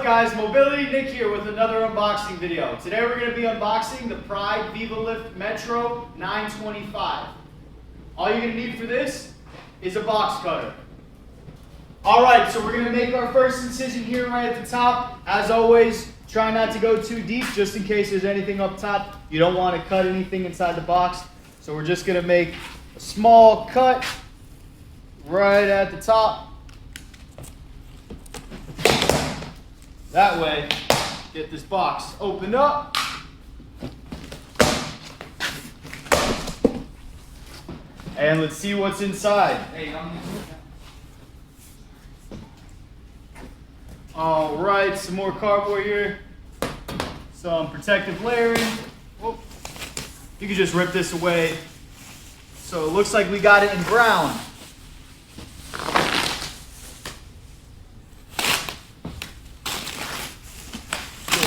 guys, Mobility Nick here with another unboxing video. Today we're going to be unboxing the Pride Vivalift Metro 925. All you're going to need for this is a box cutter. Alright, so we're going to make our first incision here right at the top. As always, try not to go too deep just in case there's anything up top. You don't want to cut anything inside the box. So we're just going to make a small cut right at the top. That way, get this box opened up. And let's see what's inside. All right, some more cardboard here. Some protective layering. Whoop. You can just rip this away. So it looks like we got it in brown.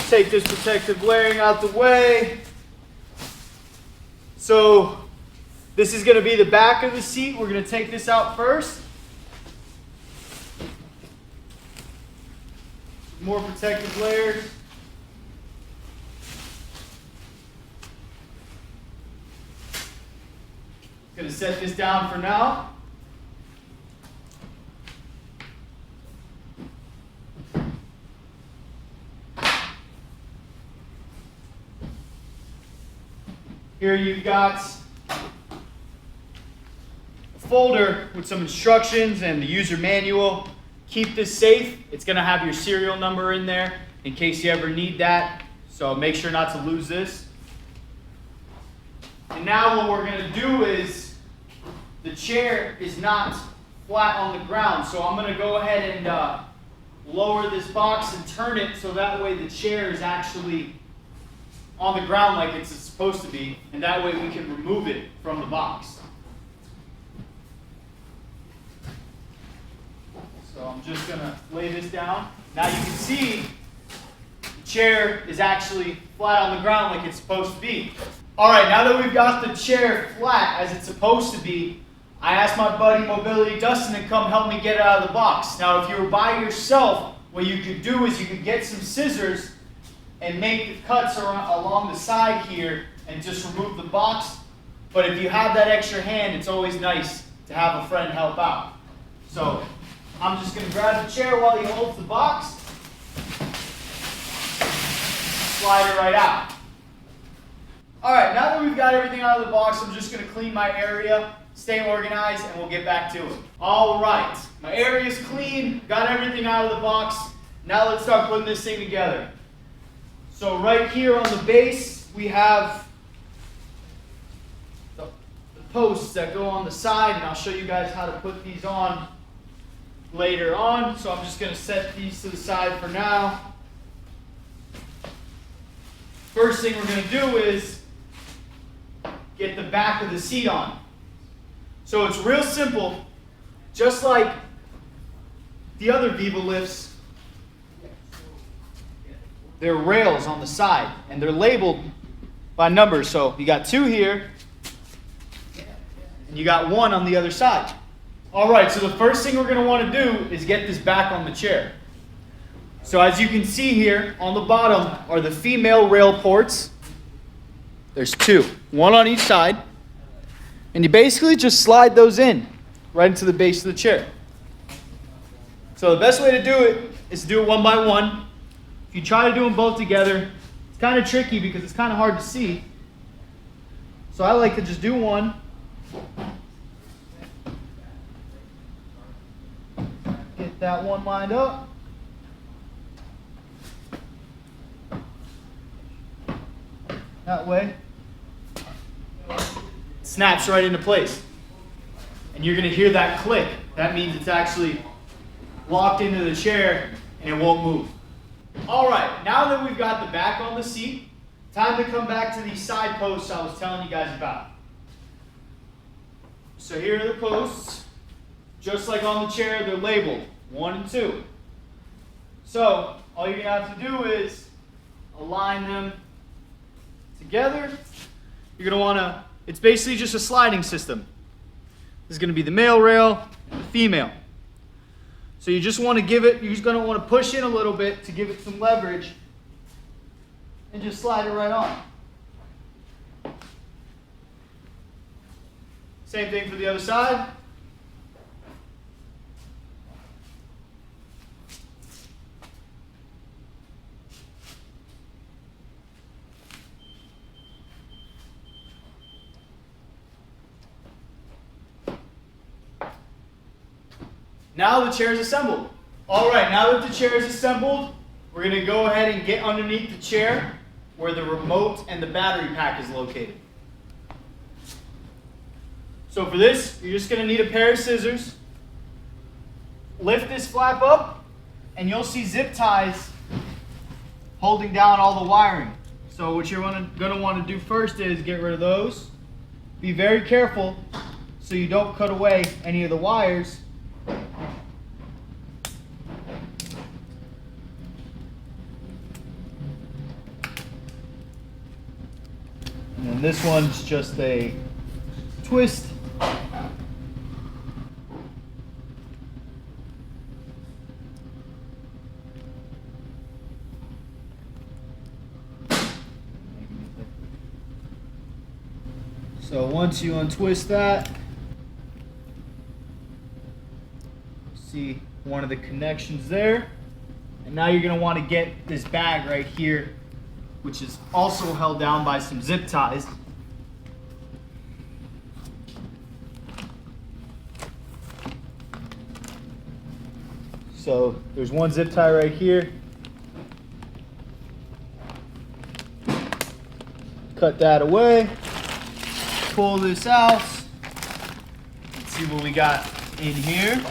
Take this protective layering out the way. So this is going to be the back of the seat. We're going to take this out first. More protective layers. Going to set this down for now. Here you've got a folder with some instructions and the user manual. Keep this safe. It's going to have your serial number in there in case you ever need that. So make sure not to lose this. And now what we're going to do is, the chair is not flat on the ground. So I'm going to go ahead and lower this box and turn it so that way the chair is actually on the ground like it's supposed to be, and that way we can remove it from the box. So I'm just going to lay this down. Now you can see the chair is actually flat on the ground like it's supposed to be. Alright, now that we've got the chair flat as it's supposed to be, I asked my buddy Mobility Dustin to come help me get it out of the box. Now if you were by yourself, what you could do is you could get some scissors and make the cuts along the side here and just remove the box. But if you have that extra hand, it's always nice to have a friend help out. So I'm just going to grab the chair while he holds the box, slide it right out. Alright, now that we've got everything out of the box, I'm just going to clean my area, stay organized, and we'll get back to it. Alright, my area is clean, got everything out of the box. Now let's start putting this thing together. So right here on the base, we have the posts that go on the side, and I'll show you guys how to put these on later on. So I'm just going to set these to the side for now. First thing we're going to do is get the back of the seat on. So it's real simple, just like the other Vivalifts. There are rails on the side, and they're labeled by numbers. So you got 2 here, and you got 1 on the other side. All right, so the first thing we're going to want to do is get this back on the chair. So as you can see here, on the bottom are the female rail ports. There's 2, 1 on each side. And you basically just slide those in right into the base of the chair. So the best way to do it is to do it one by one. If you try to do them both together, it's kind of tricky because it's kind of hard to see. So I like to just do one. Get that one lined up. That way. It snaps right into place. And you're going to hear that click. That means it's actually locked into the chair and it won't move. Alright, now that we've got the back on the seat, time to come back to these side posts I was telling you guys about. So here are the posts. Just like on the chair, they're labeled 1 and 2. So all you're going to have to do is align them together. You're going to want to, it's basically just a sliding system. This is going to be the male rail and the female. So So you just want to give it, you're just going to want to push in a little bit to give it some leverage and just slide it right on. Same thing for the other side. Now the chair is assembled. All right, now that the chair is assembled, we're going to go ahead and get underneath the chair where the remote and the battery pack is located. So for this, you're just going to need a pair of scissors. Lift this flap up, and you'll see zip ties holding down all the wiring. So what you're going to want to do first is get rid of those. Be very careful so you don't cut away any of the wires. And then this one's just a twist. So once you untwist that, see one of the connections there. And now you're going to want to get this bag right here, which is also held down by some zip ties. So there's one zip tie right here. Cut that away. Pull this out. Let's see what we got in here.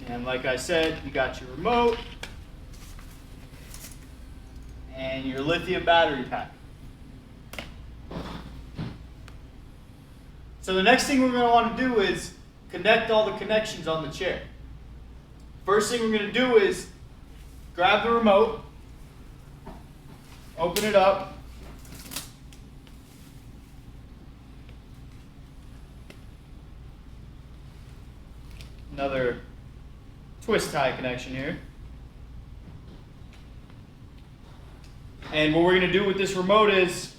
And like I said, you got your remote and your lithium battery pack. So the next thing we're going to want to do is connect all the connections on the chair. First thing we're going to do is grab the remote, open it up, another twist tie connection here. And what we're going to do with this remote is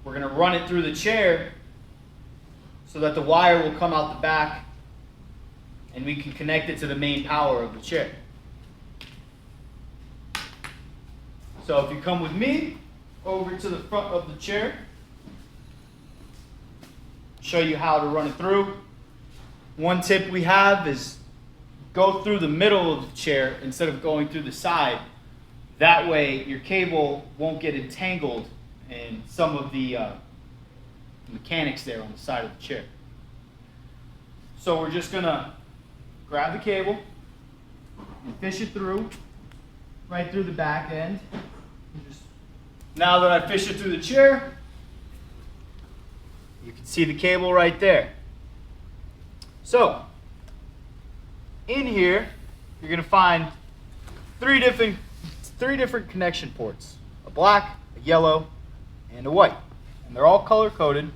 we're going to run it through the chair so that the wire will come out the back and we can connect it to the main power of the chair. So if you come with me over to the front of the chair, show you how to run it through. One tip we have is go through the middle of the chair instead of going through the side. That way your cable won't get entangled in some of the mechanics there on the side of the chair. So we're just going to grab the cable and fish it through, right through the back end. Now that I fish it through the chair, you can see the cable right there. So, in here, you're going to find three different connection ports. A black, a yellow, and a white. And they're all color coded.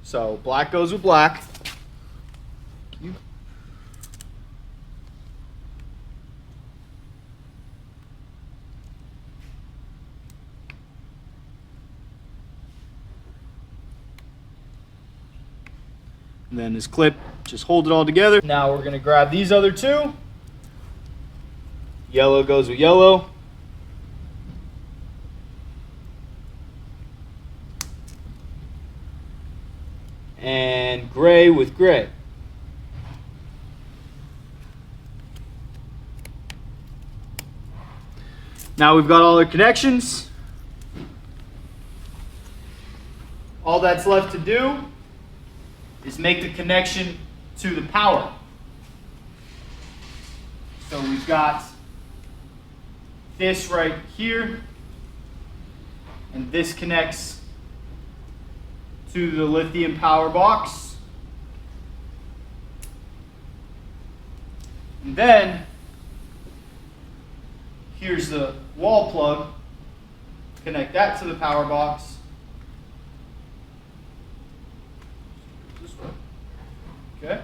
So black goes with black. And then this clip, just hold it all together. Now we're going to grab these other two. Yellow goes with yellow. And gray with gray. Now we've got all our connections. All that's left to do is make the connection to the power. So we've got this right here, and this connects to the lithium power box. And then Here's the wall plug. Connect that to the power box. This way. Okay.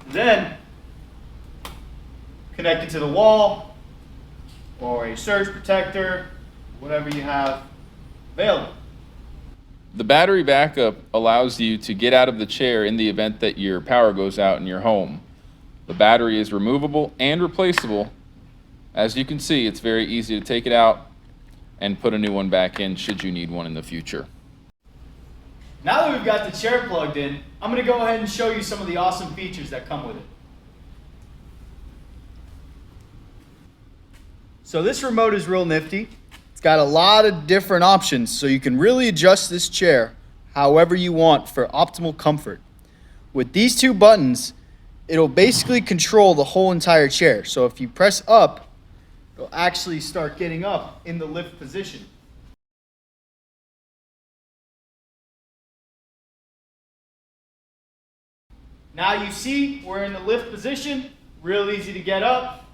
Then connect it to the wall or a surge protector, whatever you have available. The battery backup allows you to get out of the chair in the event that your power goes out in your home. The battery is removable and replaceable. As you can see, it's very easy to take it out and put a new one back in should you need one in the future. Now that we've got the chair plugged in, I'm going to go ahead and show you some of the awesome features that come with it. So this remote is real nifty. It's got a lot of different options, so you can really adjust this chair however you want for optimal comfort. With these two buttons, it'll basically control the whole entire chair. So if you press up, it'll actually start getting up in the lift position. Now you see we're in the lift position, real easy to get up,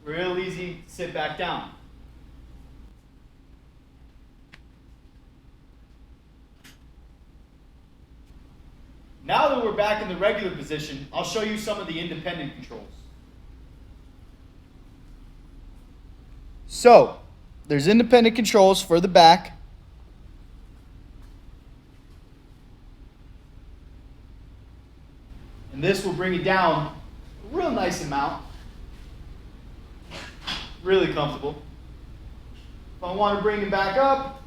real easy to sit back down. Now that we're back in the regular position, I'll show you some of the independent controls. So, there's independent controls for the back. And this will bring it down a real nice amount. Really comfortable. If I want to bring it back up,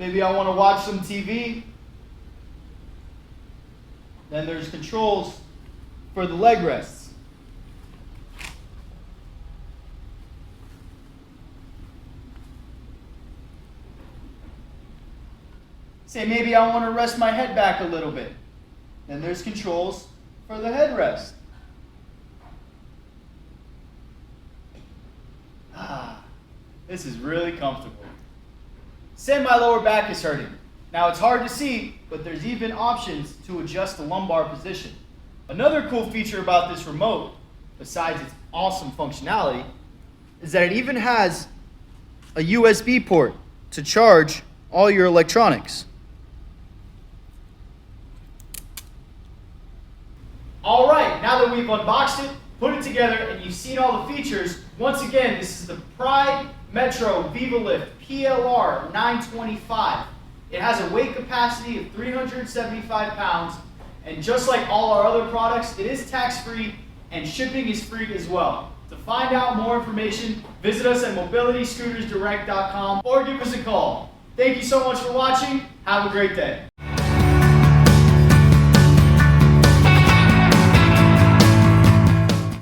maybe I want to watch some TV. Then there's controls for the leg rests. Say maybe I want to rest my head back a little bit. Then there's controls for the headrest. This is really comfortable. Say my lower back is hurting. Now it's hard to see, but there's even options to adjust the lumbar position. Another cool feature about this remote, besides its awesome functionality, is that it even has a USB port to charge all your electronics. All right, now that we've unboxed it, put it together, and you've seen all the features, once again, this is the Pride Metro Vivalift PLR-925. It has a weight capacity of 375 pounds, and just like all our other products, it is tax-free and shipping is free as well. To find out more information, visit us at mobilityscootersdirect.com or give us a call. Thank you so much for watching. Have a great day.